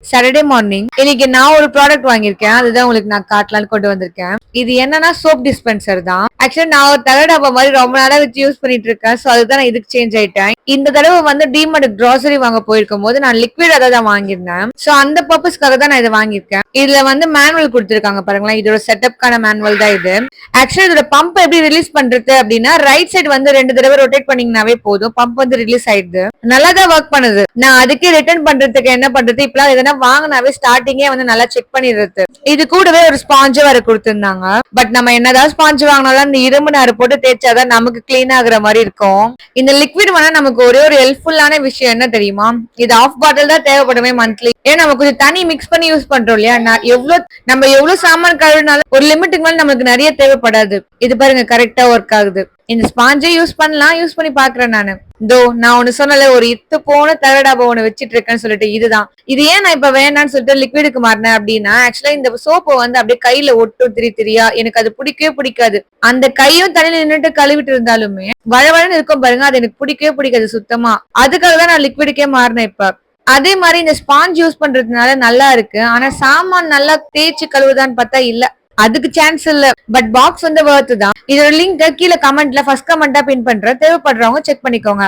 Saturday morning இன்னைக்கு நான் ஒரு ப்ராடக்ட் வாங்கியிருக்கேன். அதுதான் உங்களுக்கு நான் காட்டலாம்னு கொண்டு வந்திருக்கேன். இது என்னன்னா சோப் டிஸ்பென்சர் தான். ஆக்சுவலா நான் ஒரு தகர டப்பா மாதிரி ரொம்ப நாளா வச்சு யூஸ் பண்ணிட்டு இருக்கேன். சோ அதுதான் நான் இதுக்கு சேஞ்ச் ஆயிட்டேன். இந்த தடவை வந்து டிமார்ட் கிராசரி வாங்க போயிருக்கும் போது நான் லிக்விட் அதை தான் வாங்கியிருந்தேன். சோ அந்த பர்பஸ்க்காக தான் நான் இதை வாங்கியிருக்கேன். இதுல வந்து மேனுவல் கொடுத்திருக்காங்க பாருங்களேன். இதோட செட்டப்கான மேனுவல் தான் இது. ஆக்சுவலா இதோட பம்ப் எப்படி ரிலீஸ் பண்றது அப்படின்னா ரைட் சைடு வந்து 2 தடவை ரொட்டேட் பண்ணீங்கன்னாவே போதும். பம்ப் வந்து ரிலீஸ் ஆயிடுது. நல்லா தான் ஒர்க் பண்ணுது. நான் அதுக்கே ரிட்டர்ன் பண்றதுக்கு என்ன பண்றது, இப்பெல்லாம் எதனா வாங்கினாவே ஸ்டார்டிங்கே வந்து நல்லா செக் பண்ணிடுறது. இது கூடவே ஒரு ஸ்பாஞ்ச் வர கொடுத்திருந்தாங்க. பட் நம்ம என்னதான் ஸ்பாஞ்ச் வாங்கினாலும் அந்த இரும்பு நாறு போட்டு தேய்ச்சாதான் நமக்கு கிளீன் ஆகுற மாதிரி இருக்கும். இந்த லிக்விட் வேணா நமக்கு ஒரே ஒரு ஹெல்ப்ஃபுல்லான விஷயம் என்ன தெரியுமா, இது ஆஃப் பாட்டில் தான் தேவைப்படுமே மந்த்லி. ஏன்னா நம்ம கொஞ்சம் தண்ணி மிக்ஸ் பண்ணி யூஸ் பண்றோம் இல்லையா, நம்ம எவ்வளவு சாமான் கழுவினாலும் ஒரு லிமிட்டுக்கு மேல நமக்கு நிறைய தேவைப்படாது. இது பாருங்க கரெக்டா ஒர்க் ஆகுது. இந்த ஸ்பாஞ்சை யூஸ் பண்ணலாம், யூஸ் பண்ணி பாக்குறேன் நானு. நான் ஒண்ணு சொன்னல, ஒரு இத்து போன தகடாபா ஒண்ணு வச்சிட்டு இருக்கேன்னு சொல்லிட்டு இதுதான். இது ஏன் நான் இப்ப வேணான்னு சொல்லிட்டு லிக்விடுக்கு மாறினேன் அப்படின்னா, ஆக்சுவலா இந்த சோப்பை வந்து அப்படியே கையில ஒட்டும் திரியா, எனக்கு அது பிடிக்கவே பிடிக்காது. அந்த கையும் தண்ணியில நின்னுட்டு கழுவிட்டு இருந்தாலுமே வழவழன்னு இருக்கும் பாருங்க, அது எனக்கு பிடிக்கவே பிடிக்காது சுத்தமா. அதுக்காக தான் நான் லிக்விடுக்கே மாறினேன் இப்ப. அதே மாதிரி இந்த ஸ்பாஞ்ச் யூஸ் பண்றதுனால நல்லா இருக்கு. ஆனா சாமான் நல்லா தேய்ச்சி கழுவுதான்னு பார்த்தா இல்ல, அதுக்கு சான்ஸ் இல்ல. பட் பாக்ஸ் வந்து வர்த் தான். இதோட லிங்க் கீழே கமெண்ட்ல ஃபர்ஸ்ட் கமெண்டா பின் பண்றேன். தேவைப்படுறவங்க செக் பண்ணிக்கோங்க.